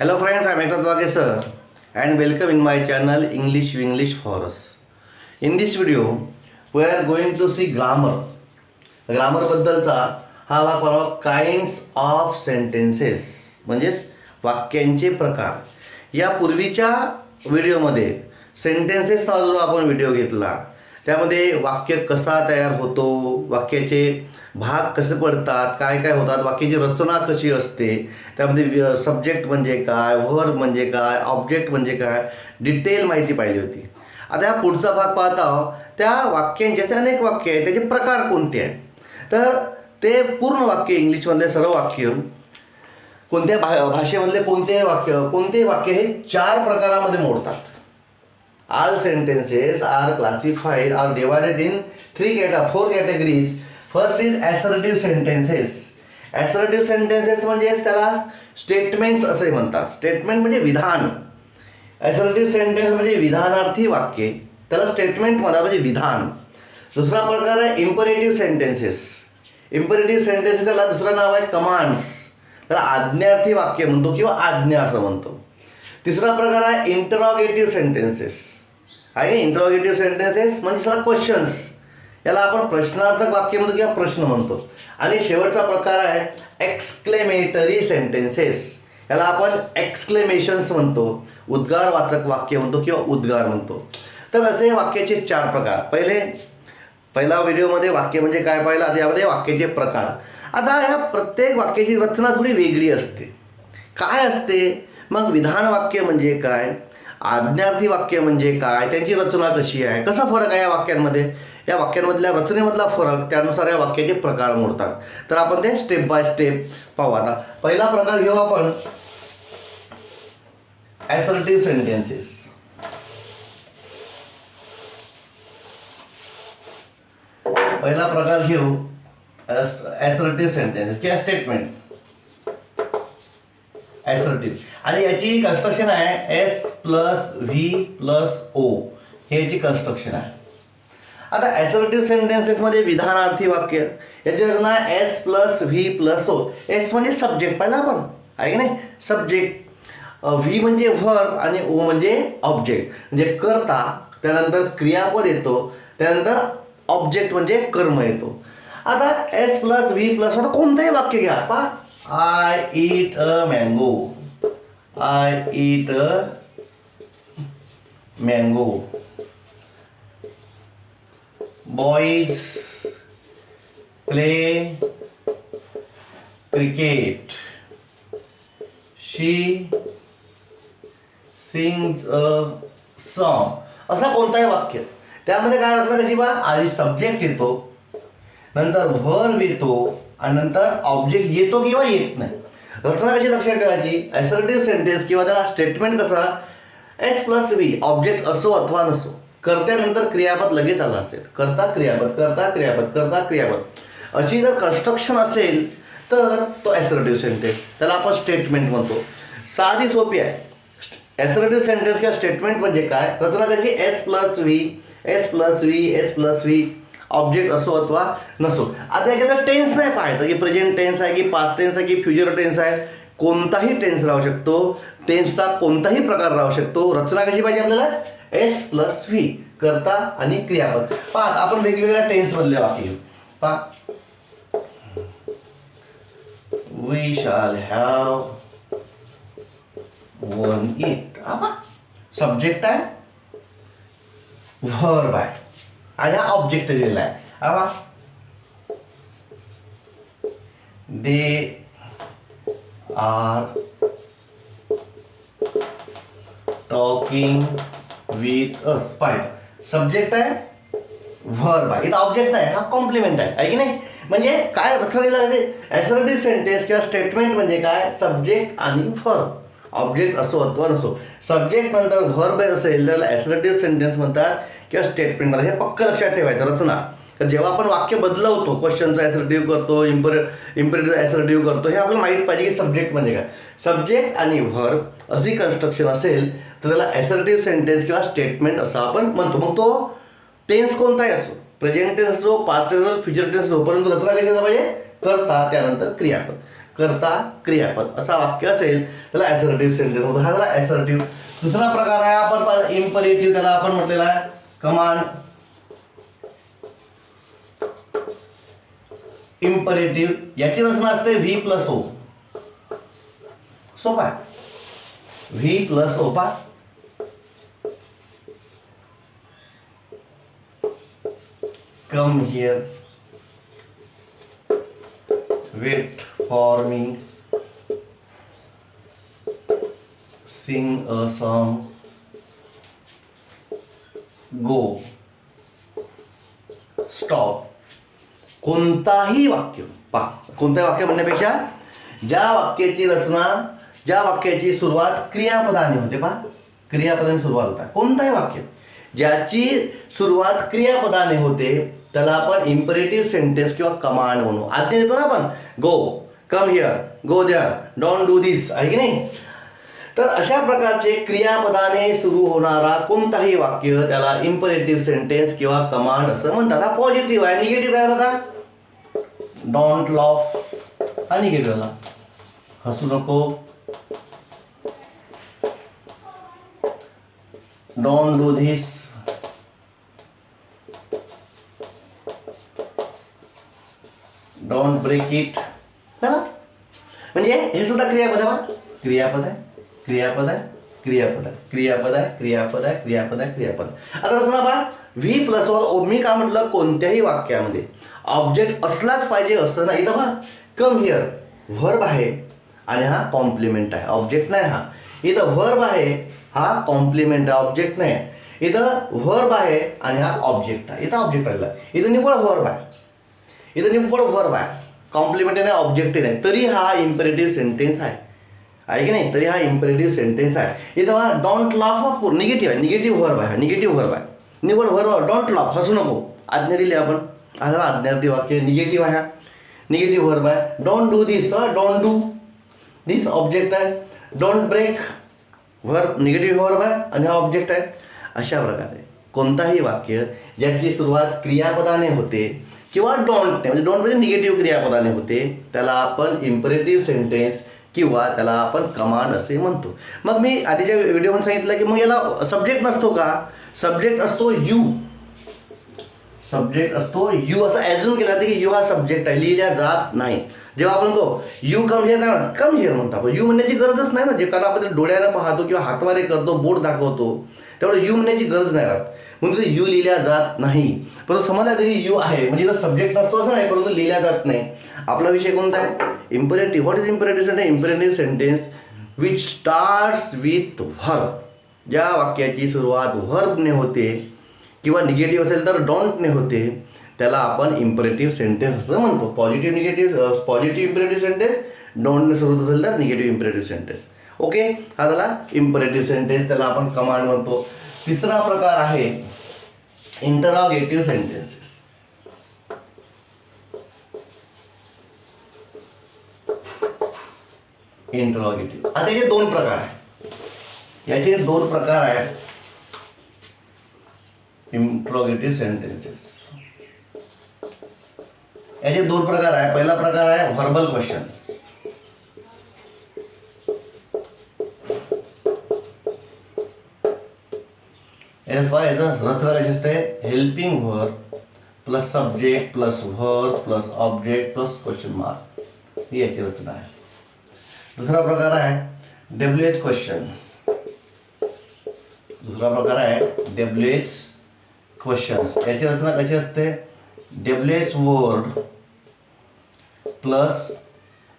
Hello friends, I am Eknath Wage sir and welcome in my channel English for us. In this video, we are going to see grammar. Grammar बद्दलचा हा भाग बघा kinds of sentences म्हणजेच वाक्यांचे प्रकार. या पूर्वीच्या व्हिडिओमध्ये sentences नावाचा जो आपण व्हिडिओ घेतला त्यामध्ये वाक्य कसा तयार होतो, वाक्याचे भाग कसे पडतात, काय काय होतात, वाक्याची रचना कशी असते, त्यामध्ये सब्जेक्ट म्हणजे काय, व्हर्ब म्हणजे काय, ऑब्जेक्ट म्हणजे काय, डिटेल माहिती पाहिली होती. आता हा पुढचा भाग पाहत आहोत. त्या वाक्यांचे अनेक वाक्य आहेत, त्याचे प्रकार कोणते आहेत. तर ते पूर्ण वाक्य इंग्लिशमधले सर्व वाक्य कोणत्या भाषेमधले कोणते वाक्य हे 4 प्रकारामध्ये मोडतात. All sentences are classified or divided in 4 categories. First is assertive sentences. Assertive sentences म्हणजे त्याला स्टेटमेंट्स असे म्हणतात. स्टेटमेंट म्हणजे विधान. assertive sentence म्हणजे विधानार्थी वाक्य, त्याला स्टेटमेंट म्हणतात म्हणजे विधान. दुसरा प्रकार आहे इम्परेटिव्ह सेंटेन्सेस. इम्परेटिव्ह सेंटेन्सेस त्याला दुसरं नाव आहे कमांड्स, त्याला आज्ञार्थी वाक्य म्हणतो किंवा आज्ञा असं म्हणतो. तिसरा प्रकार आहे इंटरॉगेटिव्ह सेंटेन्सेस. आहे इंटरॉगेटिव्ह सेंटेन्सेस म्हणजे त्याला क्वेश्चन्स, याला आपण प्रश्नार्थक वाक्य म्हणतो किंवा प्रश्न म्हणतो. आणि शेवटचा प्रकार आहे एक्सक्लेमेटरी सेंटेन्सेस, याला आपण एक्सक्लेमेशन्स म्हणतो, उद्गारवाचक वाक्य म्हणतो किंवा उद्गार म्हणतो. तर असे वाक्याचे 4 प्रकार. पहिला व्हिडिओमध्ये वाक्य म्हणजे काय पाहिलं, आता यामध्ये वाक्याचे प्रकार. आता ह्या प्रत्येक वाक्याची रचना थोडी वेगळी असते. काय असते मग, विधान वाक्य म्हणजे काय, आज्ञार्थी वाक्य म्हणजे काय, त्यांची रचना कशी आहे, कसा फरक आहे या वाक्यांमध्ये, या वाक्यांमधल्या रचनेमधला फरक, त्यानुसार या वाक्याचे प्रकार मोडतात. तर आपण ते स्टेप बाय स्टेप पाहू. आता पहिला प्रकार घेऊ आपण असर्टिव्ह सेंटेन्सेस. पहिला प्रकार घेऊ असर्टिव्ह सेंटेन्सेस किंवा स्टेटमेंट. असर्टिव्ह आणि याची कन्स्ट्रक्शन आहे S+V+O, हे याची कन्स्ट्रक्शन आहे. आता असर्टिव्ह सेंटेन्सेसमध्ये विधानार्थी वाक्य, याची रचना S+V+O. S म्हणजे सब्जेक्ट पाहिला आपण, आहे की नाही, सब्जेक्ट. V म्हणजे व्हर्ब आणि O म्हणजे ऑब्जेक्ट, म्हणजे कर्ता, त्यानंतर क्रियापद येतो, त्यानंतर ऑब्जेक्ट म्हणजे कर्म येतो. आता S+V+O कोणतंही वाक्य घ्या. पहा, I eat a mango. I eat a mango. Boys play cricket. She sings a song. असा कोणताही वाक्य, त्यामध्ये काय रचना कशी बा, आधी सब्जेक्ट येतो, नंतर व्हर्ब येतो आणि नंतर ऑब्जेक्ट येतो किंवा येत नाही. रचना कशी लक्षात ठेवायची, असर्टिव्ह सेंटेन्स किंवा त्याला स्टेटमेंट कसा, S+V ऑब्जेक्ट असो अथवा नसो, कर्त्यानंतर क्रियापद लगेच आलं असेल, करता क्रियापद, करता क्रियापद, करता क्रियापद, अशी जर कन्स्ट्रक्शन असेल तर तो असर्टिव्ह सेंटेन्स, त्याला आपण स्टेटमेंट म्हणतो. साधी सोपी आहे. असर्टिव्ह सेंटेन्स किंवा स्टेटमेंट म्हणजे काय, रचना कशी S+V ऑब्जेक्ट असो अथवा नसो. आता याच्यात टेन्स नाही पाहायचं की प्रेझेंट टेन्स आहे की पास्ट टेन्स आहे की फ्युचर टेन्स आहे, कोणताही टेन्स राहू शकतो, टेन्सचा कोणताही प्रकार राहू शकतो. रचना कशी पाहिजे आपल्याला, S+V कर्ता आणि क्रियापद. पहा आपण वेगवेगळ्या टेन्स मधले वाक्य घेऊ. पहा, we shall have won it. Subject आहे, व्हर्ब आहे आणि हा ऑब्जेक्ट दिलेला आहे. हा they are talking with us. पाहिजे सब्जेक्ट आहे, व्हर्ब आहे, इथं ऑब्जेक्ट आहे, हा कॉम्प्लिमेंट आहे की नाही. म्हणजे काय असर्टिव्ह सेंटेन्स किंवा स्टेटमेंट म्हणजे काय, सब्जेक्ट आणि व्हर्ब, ऑब्जेक्ट असो अथवा नसो, सब्जेक्ट नंतर व्हर्ब असेल तर असर्टिव्ह सेंटेन्स म्हणतात किंवा स्टेटमेंट म्हणतात. हे पक्क लक्षात ठेवायचं रचना. तर जेव्हा आपण वाक्य बदलवतो, क्वेश्चनचा असर्टिव्ह करतो, इम्परेटिव्ह असर्टिव्ह करतो, हे आपल्याला माहीत पाहिजे की सब्जेक्ट म्हणजे काय. सब्जेक्ट आणि व्हर्ब अशी कन्स्ट्रक्शन असेल तर त्याला असर्टिव्ह सेंटेन्स किंवा स्टेटमेंट असं आपण म्हणतो. मग तो टेन्स कोणताही असो, प्रेझेंट टेन्स असो, पास्ट टेन्स असो, फ्युचर टेन्स असो, परंतु रचना कशी पाहिजे, करता त्यानंतर क्रियापद. करता क्रियापद असा वाक्य असेल त्याला असर्टिव्ह सेंटेन्स म्हणतो. हा झाला असर्टिव्ह. दुसरा प्रकार आहे आपण इम्परेटिव्ह, त्याला आपण म्हटलेला आहे कमांड. इम्परेटिव्ह याची रचना असते व्ही प्लस ओ. सोपा आहे. व्ही प्लस ओ पा. Come here, wait for me, sing a song, go, stop. कोणताही वाक्य पा. कोणत्याही वाक्य म्हणण्यापेक्षा ज्या वाक्याची रचना, ज्या वाक्याची सुरुवात क्रियापदाने होते पा, क्रियापदाने सुरुवात होता. कोणताही वाक्य ज्याची सुरुवात क्रियापदाने होते त्याला आपण इम्परेटिव्ह सेंटेन्स किंवा कमांड म्हणू. आज्ञा देतो ना आपण, go, come here, go there, don't do this, आहे की नाही. तर अशा प्रकारचे क्रियापदाने सुरू होणारा कोणताही वाक्य त्याला इम्परेटिव्ह सेंटेन्स किंवा कमांड असं म्हणतात. हा पॉझिटिव्ह आहे. निगेटिव्ह काय होता, डोंट लॉफ, हा निगेटिव्ह झाला. हसू नको, don't do this, don't break it. म्हणजे हे सुद्धा क्रियापद आहे. क्रियापद आहे, क्रियापद आहे, क्रियापद आहे, क्रियापद आहे, क्रियापद आहे, क्रियापद आहे, क्रियापद. आता रचना पहा, व्ही प्लस ओ. मी का म्हटलं, कोणत्याही वाक्यामध्ये ऑब्जेक्ट असलाच पाहिजे असं नाही. इथं पहा, कम हिअर व्हर्ब आहे आणि हा कॉम्प्लिमेंट आहे, ऑब्जेक्ट नाही. हा इथं व्हर्ब आहे, हा कॉम्प्लिमेंट आहे, ऑब्जेक्ट नाही. इथं व्हर्ब आहे आणि हा ऑब्जेक्ट आहे. इथं ऑब्जेक्ट आलेला आहे. इथं निव्वळ व्हर्ब आहे, इथं निव्वळ व्हर्ब आहे, कॉम्प्लिमेंट नाही, ऑब्जेक्ट नाही. तरी हा इम्परेटिव्ह सेंटेन्स आहे की नाही. तरी हा इम्परेटिव्ह सेंटेन्स आहे. इथं हा डोंट लाफ हा निगेटिव्ह आहे, निगेटिव्ह व्हर्ब आहे, निगेटिव्ह व्हर्ब आहे, निव्वळ व्हर्ब. डोंट लाफ, हसू नको, आज्ञा दिली आपण. हा झाला आज्ञार्थी वाक्य, निगेटिव्ह आहे, निगेटिव्ह व्हर्ब आहे. Don't do this, don't do this object आहे. Don't break verb, negative verb आहे आणि हा ऑब्जेक्ट आहे. अशा प्रकारे कोणताही वाक्य ज्याची सुरुवात क्रियापदाने होते किंवा डोंट म्हणजे डोंट म्हणजे निगेटिव्ह क्रियापदाने होते त्याला आपण इम्परेटिव्ह सेंटेन्स किंवा त्याला आपण कमांड असे म्हणतो. मग मी आधीच्या व्हिडिओमध्ये सांगितलं की मग याला सब्जेक्ट नसतो का. सब्जेक्ट असतो यू, सब्जेक्ट असतो यू. असं ॲझ्युम केलं जाते की यू हा सब्जेक्ट आहे, लिहिल्या जात नाही. जेव्हा आपण म्हणतो यू कम हिअर, काय कम हिअर म्हणतो आपण. यू म्हणण्याची गरजच नाही ना. जे कारण आपण डोळ्यानं पाहतो किंवा हातवारे करतो, बोट दाखवतो, तेवढं यू म्हणण्याची गरज नाही राहत. म्हणून तिथे यू लिहिल्या जात नाही. परंतु समजला तरी यू आहे म्हणजे इथं सब्जेक्ट नसतो असं नाही, परंतु लिहिल्या जात नाही. आपला विषय कोणता आहे, imperative. What is imperative sentence. Imperative sentence which starts with verb. ज्या वाक्याची सुरुवात व्हर्बने होते किंवा निगेटिव्ह असेल तर डोंटने होते त्याला आपण इम्परेटिव्ह सेंटेन्स असं म्हणतो. पॉझिटिव्ह इम्परेटिव्ह सेंटेन्स, डोंटने सुरू असेल तर निगेटिव्ह इम्परेटिव्ह सेंटेन्स. ओके, हा झाला इम्परेटिव्ह सेंटेन्स, त्याला आपण कमांड म्हणतो. तिसरा प्रकार आहे इंटरॉगेटिव्ह सेंटेन्सेस. इंटरॉगेटिव्ह. आता याचे दोन प्रकार आहेत. याचे दोन प्रकार आहेत इंटरॉगेटिव्ह सेंटेन्सेस. याचे दोन प्रकार आहे. पहिला प्रकार आहे व्हर्बल क्वेश्चन. याचा रचना कशी असते, helping verb plus subject plus verb plus object plus question mark, ही याची रचना आहे. दुसरा प्रकार आहे डब्ल्यूएच क्वेश्चन. दुसरा प्रकार आहे डब्ल्यूएच क्वेश्चन्स. याची रचना कशी असते, WH word plus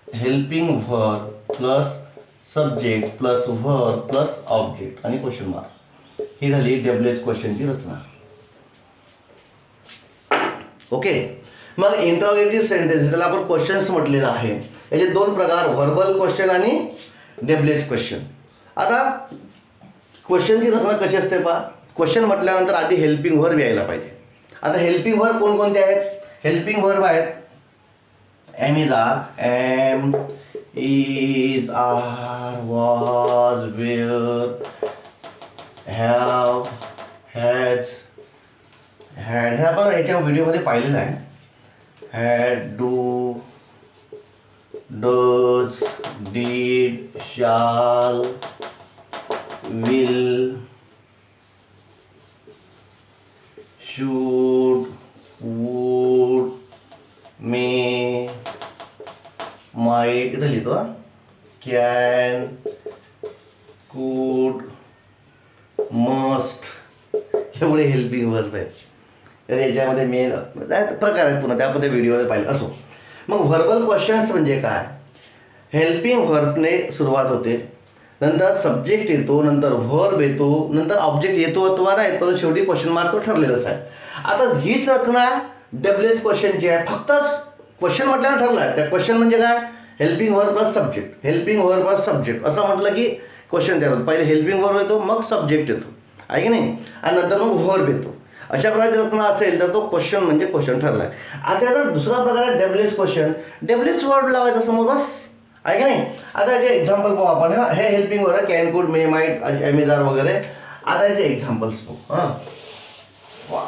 helping verb plus subject plus verb plus object आणि क्वेश्चन मार्क. ही झाली डब्ल्यूएच क्वेश्चनची रचना. ओके, मग इंटरॉगेटिव्ह सेंटेन्स त्याला आपण क्वेश्चन्स म्हटलेलं आहे. याचे दोन प्रकार, व्हर्बल क्वेश्चन आणि डब्ल्यूएच क्वेश्चन. आता क्वेश्चनची रचना कशी असते पहा. क्वेश्चन म्हटल्यानंतर आधी हेल्पिंग व्हर्ब यायला पाहिजे. आता हेल्पिंग व्हर्ब कोणकोणते आहेत. हेल्पिंग व्हर्ब आहेत am is are, am is are, was, were, have, has, had. हे आपण याच्या व्हिडिओमध्ये पाहिलेलं आहे. Had, do, does, shall, will, should, would, may, might, इथं लिहितो, कॅन, कुड, मस्ट, एवढे हेल्पिंग वर्ब आहेत. तर याच्यामध्ये मेन प्रकार आहेत, पुन्हा त्यामध्ये व्हिडिओमध्ये पाहिलं. असो, मग व्हर्बल क्वेश्चन्स म्हणजे काय? हेल्पिंग व्हर्बने सुरुवात होते, नंतर सब्जेक्ट येतो, नंतर व्हर्ब येतो, नंतर ऑब्जेक्ट येतो अथवा नाही, पण शेवटी क्वेश्चन मार्क तो ठरलेलाच आहे. आता हीच रचना डब्ल्यूएच क्वेश्चनची आहे. फक्तच क्वेश्चन म्हटल्यानं ठरला. त्या क्वेश्चन म्हणजे काय? Helping verb plus subject, helping verb plus subject असं म्हटलं की क्वेश्चन तयार होतं. पहिले हेल्पिंग व्हर्ब येतो, मग सब्जेक्ट येतो, आहे की नाही, आणि नंतर मग व्हर्ब येतो. अशा प्रकारची रचना असेल तर तो क्वेश्चन म्हणजे क्वेश्चन ठरला आहे. आता याचा दुसरा प्रकार आहे डब्ल्यूएच क्वेश्चन. डब्ल्यूएच वर्ड लावायचा समोर, बस, आहे की नाही. आता याचे एक्झाम्पल पाहू आपण. हे हेल्पिंग वर्ड आहे, कॅन, कुड, मे, माइट, एमेजार वगैरे. आता याचे एक्झाम्पल्स पाहू. वा,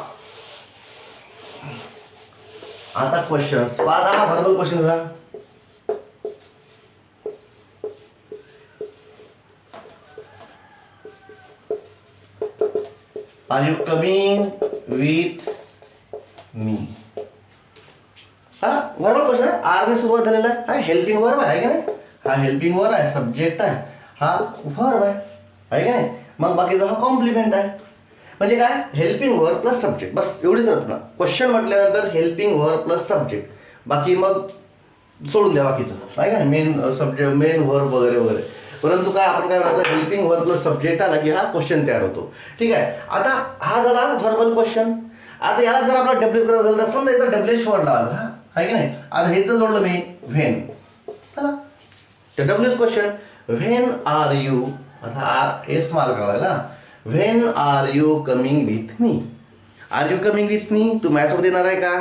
आता क्वेश्चन्स आता हा व्हर्बल क्वेश्चन झाला. Are you coming with me? हा व्हर्बल क्वेश्चन आहे, आर ने सुरुवात झालेला आहे. हा हेल्पिंग वर्ब आहे की नाही. हा हेल्पिंग वर्ब आहे, सब्जेक्ट आहे, हा व्हर्ब आहे की नाही. मग बाकीचा हा कॉम्प्लिमेंट आहे. म्हणजे काय? हेल्पिंग वर्ब प्लस सब्जेक्ट, बस एवढीच रचना. क्वेश्चन म्हटल्यानंतर हेल्पिंग वर्ब प्लस सब्जेक्ट, बाकी मग सोडून द्या बाकीचं, आहे का नाही, मेन सब्जेक्ट, मेन वर्ब वगैरे वगैरे. परंतु काय आपण काय म्हणतो, हेल्पिंग वर्ब प्लस सब्जेक्ट आला की हा क्वेश्चन तयार होतो. ठीक आहे. आता हा झाला व्हर्बल क्वेश्चन. आता याला जर आपला डब्ल्यूएच करायचं झालं तर समजा इथं डब्ल्यूएच वर्ड लावायचा, हा, आहे की नाही. आता हे जर जोडलं मी व्हेन, चला तर WH question. When are you, आता आर एस मार्क करायला. When are you coming with me? Are you coming with me? तू माझ्यासोबत येणार आहे का?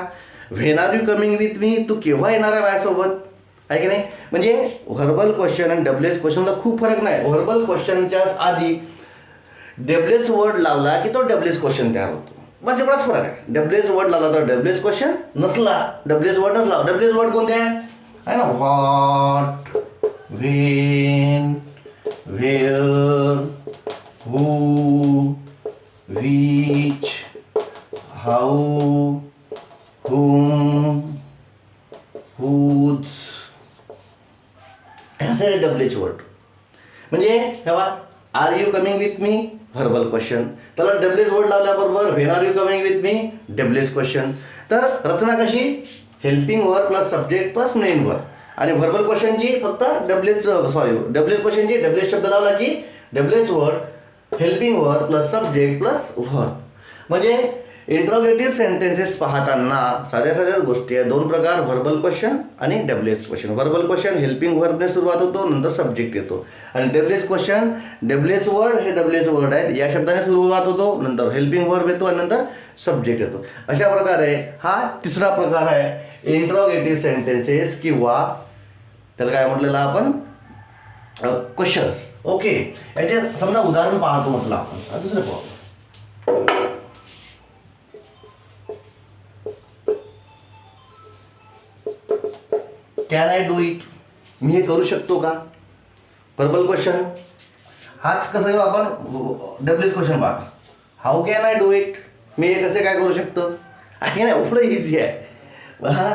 When are you coming with me? तू केव्हा येणार आहे माझ्यासोबत, आहे की नाही. म्हणजे व्हर्बल क्वेश्चन आणि डब्ल्यूएच क्वेश्चनला खूप फरक नाही. व्हर्बल क्वेश्चनच्या आधी डब्ल्यूएच वर्ड लावला की तो डब्ल्यूएच क्वेश्चन तयार होतो, बस एवढाच फरक आहे. डब्ल्यूएच वर्ड लावला तर डब्ल्यूएच क्वेश्चन, नसला डब्ल्यूएच वर्ड नसला. डब्ल्यूएच वर्ड कोणते आहे ना? What, when, where, who, which, how, whom, whose, असे डब्ल्यूएच वर्ड. म्हणजे तेव्हा are you coming with me verbal question, त्याला डब्ल्यूएच वर्ड लावल्याबरोबर when are you coming with me WH question. तर रचना कशी? Helping verb plus subject plus main verb. आणि verbal क्वेश्चनची फक्त डब्ल्यूएच क्वेश्चनची डब्ल्यूएच शब्द लावला की WH word, helping verb plus subject plus verb. म्हणजे इंट्रोगेटिव्ह सेंटेन्सेस पाहताना साध्या साध्या गोष्टी आहेत. दोन प्रकार, व्हर्बल क्वेश्चन आणि WH question. Verbal question helping वर्बने सुरुवात होतो, नंतर सब्जेक्ट येतो. आणि डब्ल्यूएच क्वेश्चन, डब्ल्यूएच वर्ड हे डब्ल्यूएच वर्ड आहेत, या शब्दाने सुरुवात होतो, नंतर हेल्पिंग वर्ब येतो आणि नंतर सब्जेक्ट येतो. अशा प्रकारे हा तिसरा प्रकार आहे इंट्रोगेटिव्ह सेंटेन्सेस, किंवा त्याला काय म्हटलेलं आपण, क्वेश्चन्स. ओके, याचे समजा उदाहरण पाहतो म्हटलं आपण. दुसरे पाहू. Can I do it? मी हे करू शकतो का? Verbal question. हाच कसं घेऊ आपण डब्ल्यूएच क्वेश्चन पहा. How can I do it? मी हे कसे काय करू शकतो, आहे ना. एवढं इझी आहे. हा,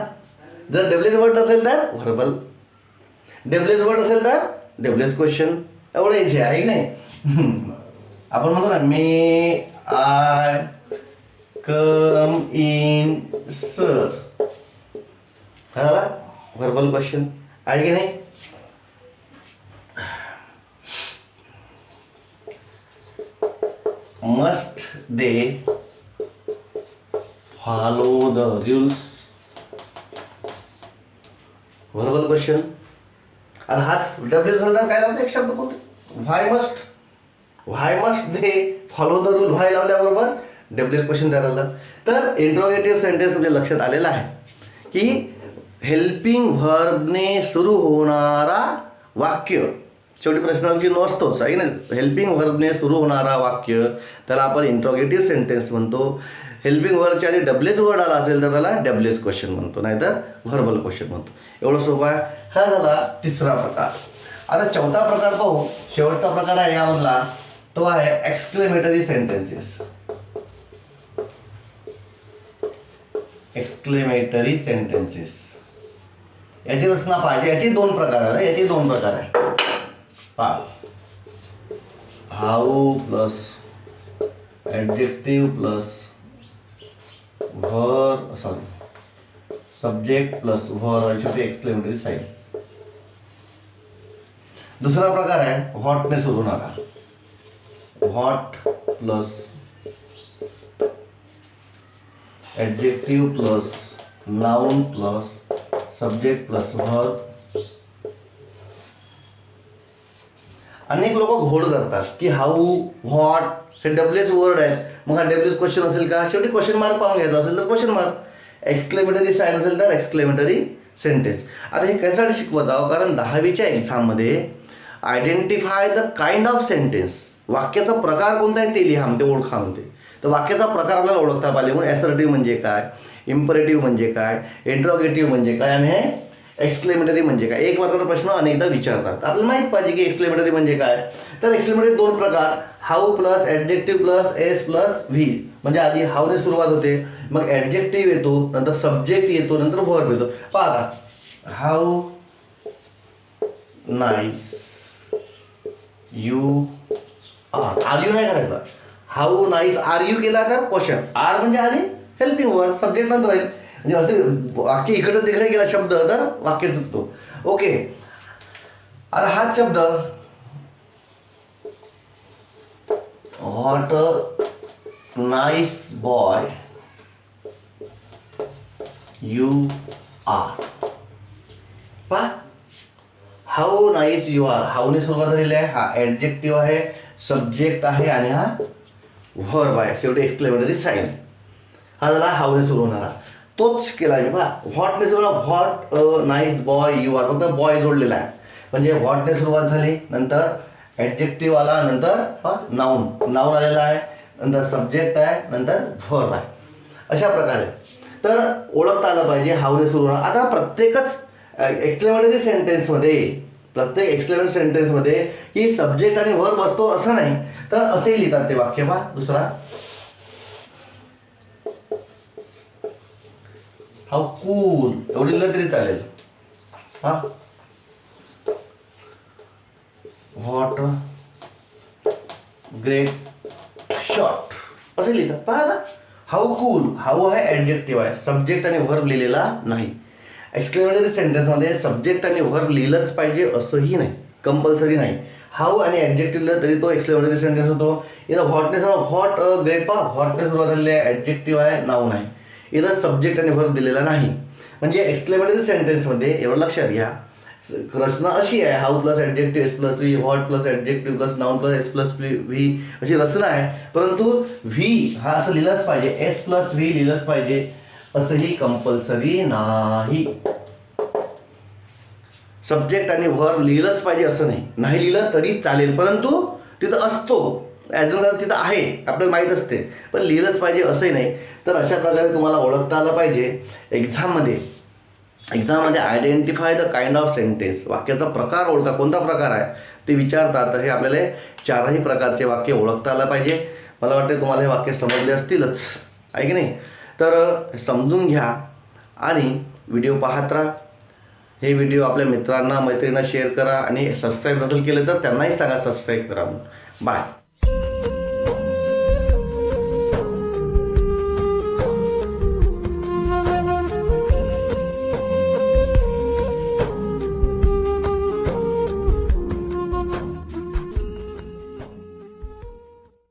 जर डब्ल्यूएच वर्ड असेल तर व्हर्बल, डब्ल्यूएच वर्ड असेल तर डब्ल्यूएच क्वेश्चन. एवढं इझी आहे की नाही. आपण म्हणतो ना, may I come in sir, हा व्हर्बल क्वेश्चन आहे की नाही. Must they follow the rules? Verbal question. आता हाच डब्ल्यू झाला काय लावतो एक शब्द कोणते? Why must. Why must they follow the rule? Why लावल्याबरोबर डब्ल्यू क्वेश्चन तयार झालं. तर इंट्रोगेटिव्ह सेंटेन्स तुमच्या लक्षात आलेला आहे की हेल्पिंग व्हर्बने सुरू होणारा वाक्य, शेवटी प्रश्नांची नसतोच, आहे की नाही. हेल्पिंग व्हर्बने सुरू होणारा वाक्य त्याला आपण इंट्रोगेटिव्ह सेंटेन्स म्हणतो. हेल्पिंग वर्बच्या आधी डब्ल्यूएच वर्ड आला असेल तर त्याला डब्ल्यूएच क्वेश्चन म्हणतो, नाहीतर व्हर्बल क्वेश्चन म्हणतो. एवढं सोपं आहे. हा झाला तिसरा प्रकार. आता चौथा प्रकार पाहू. शेवटचा प्रकार आहे यामधला, तो आहे एक्सक्लेमेटरी सेंटेन्सेस. एक्सक्लेमेटरी सेंटेन्सेस याची रचना पाहिजे. याचे दोन प्रकार आहेत. याचे दोन प्रकार आहे. हाऊ प्लस ॲडजेक्टिव्ह प्लस व्हर सब्जेक्ट प्लस व्हर आणि शेवटी एक्सक्लेमेटरी साईन. दुसरा प्रकार आहे व्हॉटने सुरू होणारा. What plus adjective plus noun plus subject plus व्हर. अनेक लोक घोड करतात की हाऊ व्हॉट हे डब्ल्यूएच वर्ड आहे, मग हा डब्ल्यूएच क्वेश्चन असेल का, शेवटी क्वेश्चन मार्क पाहून घ्यायचा असेल तर क्वेश्चन मार्क, एक्सक्लेमेटरी साईन असेल तर एक्सक्लेमेटरी सेंटेन्स. आता हे कशासाठी शिकवत आहोत, कारण 10वीच्या एक्झाममध्ये identify the kind of sentence, वाक्याचा प्रकार कोणता आहे ते लिहा म्हणते, ओळखा म्हणते. तर वाक्याचा प्रकार आपल्याला ओळखता पाहिजे. म्हणून ॲसर्टिव्ह म्हणजे काय, इम्परेटिव्ह म्हणजे काय, इंट्रोगेटिव्ह म्हणजे काय आणि हे एक्सक्लेमेटरी म्हणजे काय. एक मात्र प्रश्न अनेकदा विचारतात. आपल्याला माहीत पाहिजे की एक्सक्लेमेटरी म्हणजे काय. तर एक्सक्लेमेटरी दोन प्रकार, how plus adjective plus S plus V. म्हणजे आधी हाऊने सुरुवात होते, मग ॲडजेक्टिव्ह येतो, नंतर सब्जेक्ट येतो, नंतर व्हर्ब येतो. पहा आता, how nice you are. Are you नाही करायचं. हाऊ नाईस आर यू केला तर क्वेश्चन, आर म्हणजे आधी हेल्पिंग वर्ड, सब्जेक्ट नंतर राहील. म्हणजे असे वाक्य इकडं तिकडे गेला शब्द तर वाक्य चुकतो. ओके. आता हाच शब्द what a nice boy you are. पहा, हाऊ नाईस यू आर, हाऊने सुरुवात झालेली आहे, हा ॲडजेक्टिव्ह आहे, सब्जेक्ट आहे आणि हा व्हर्ब आहे, शेवटी एक्सक्लेमेटरी साईन. हा झाला हाऊने सुरू होणारा. तोच केला आहे. पहा, व्हॉटने सुरुवात, what nice boy you are, फक्त बॉय जोडलेला आहे. म्हणजे व्हॉटने सुरुवात झाली, नंतर ॲडजेक्टिव्ह आला, नंतर नाऊन आलेला आहे, नंतर सब्जेक्ट आहे, नंतर व्हर्ब आहे. अशा प्रकारे तर ओळखता आलं पाहिजे हाऊने सुरू होणार. आता प्रत्येकच एक्सक्लेमेटरी सेंटेन्समध्ये की सब्जेक्ट आणि व्हर्ब असतो असं नाही, तर असेही लिहितात ते वाक्य. पहा, दुसरा हाऊ कूल एवढी लिहिलं तरी चालेल. हा, व्हॉट ग्रेट शॉट असे लिहितात. पहा आता, हाऊ कूल, हाऊ आहे ॲडजेक्टिव्ह आहे, सब्जेक्ट आणि व्हर्ब लिहिलेला नाही. एक्सक्लेमेटरी सेंटेन्समध्ये सब्जेक्ट आणि व्हर्ब लिहिलंच पाहिजे असंही नाही, कंपल्सरी नाही. हाऊ आणि ॲडजेक्टिव्ह लिहिलं तरी तो एक्सक्लेमेटरी सेंटेन्स होतो. इथं व्हॉटने सुरुवात, व्हॉट ग्रेट, पहा व्हॉटने सुरुवात झालेली आहे, ॲडजेक्टिव्ह आहे, नाऊन आहे, इथं सब्जेक्ट आणि व्हर्ब दिलेला नाही. म्हणजे एक्सक्लेमेटरी सेंटेन्समध्ये एवढं लक्षात घ्या, रचना अशी आहे, how plus adjective S plus V, what plus adjective plus noun plus S plus V अशी रचना आहे. परंतु व्ही हा असं लिहिलंच पाहिजे, एस प्लस व्ही लिहिलंच पाहिजे असंही कंपल्सरी नाही. सब्जेक्ट आणि व्हर्ब लिहिलंच पाहिजे असं नाही लिहिलं तरी चालेल, परंतु तिथं असतो, ॲजून तिथं आहे आपल्याला माहीत असते, पण लिहिलंच पाहिजे असंही नाही. तर अशा प्रकारे तुम्हाला ओळखता आलं पाहिजे. एक्झाममध्ये identify the kind of sentence, वाक्याचा प्रकार ओळखा, कोणता प्रकार आहे ते विचारतात. तर हे आपल्याला चारही प्रकारचे वाक्य ओळखता आलं पाहिजे. मला वाटते तुम्हाला हे वाक्य समजले असतीलच, आहे की नाही. तर समजून घ्या आणि व्हिडिओ पाहत राहा. हे व्हिडिओ आपल्या मित्रांना मैत्रिणींना शेअर करा आणि सबस्क्राईब नसेल केलं तर त्यांनाही सांगा सबस्क्राईब करा म्हणून. बाय.